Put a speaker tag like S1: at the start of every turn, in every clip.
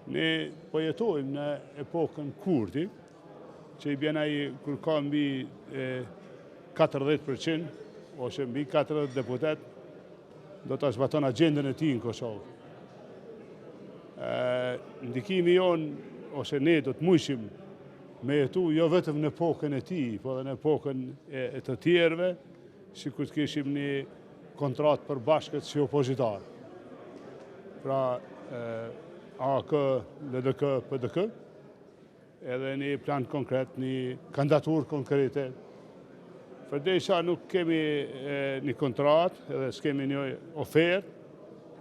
S1: Ne po jetojmë në epokën Kurti, që i bjen ai kur ka mbi 40%, ose mbi 40 deputet, do të zbaton agjendën e tij në Kosovë. Ndikimi jonë, ose ne do të mujshim me jetu jo vetëm në epokën e tij, po edhe në epokën e të tjerëve, sikur të kishim një kontratë përbashkët si opozitar. Pra, AK, LDK, PDK, edhe një plan konkret, një kandidatur konkrete. Përderisa nuk kemi një kontratë, edhe s'kemi një ofertë,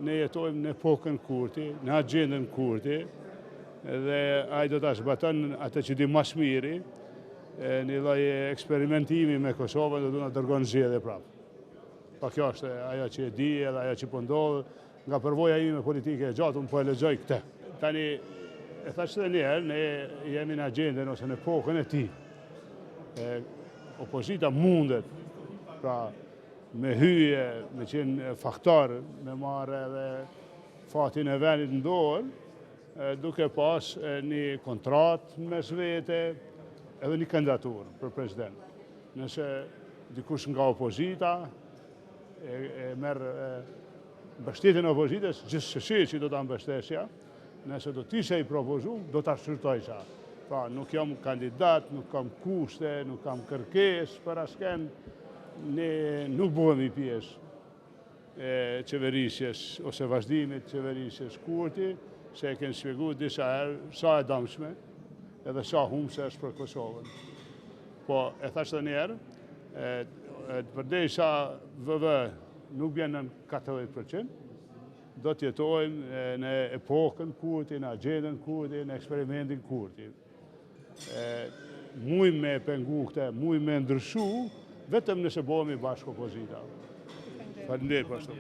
S1: ne jetojmë në epokën Kurti, në agjendën Kurti, dhe ai do ta zbaton atë që di mas miri, një lloj eksperimentimi me Kosovën dhe do na dërgon zgjedhje prapë. Pa kjo është ajo që e di edhe ajo që po ndodh, nga përvoja ime politike e gjatë, unë po e lexoj këtë. Tani, e thash edhe një herë, ne jemi në agjendën ose në epokën e tij. Opozita mundet, pra, me hyje, me qenë faktar, me marrë edhe fatin e vendit në dorë, duke pas një kontratë mes vete, edhe një kandidaturë për president. Nëse dikush nga opozita e merr mbështetjen e opozitës, gjithsesi që do ta mbështesja, nëse do të ishte i propozuar, do ta shqyrtojsa. Pra, nuk jam kandidat, nuk kam kushte, nuk kam kërkesë për askën, ne nuk bëhemi pjesë e qeverisjes ose vazhdimit qeverisjes Kurti, se e kenë shpjeguar disa herë sa e dëmshme edhe sa humbse është për Kosovën. Po, e thash edhe një herë, përderisa VV nuk bjen në 40%, do të jetojmë në epokën Kurti, në agjendën Kurti, në eksperimentin Kurti. Mujmë me pengu këte, mujmë me ndryshu, vetëm nëse bëhemi bashkë opozita. Faleminderit për ashtu.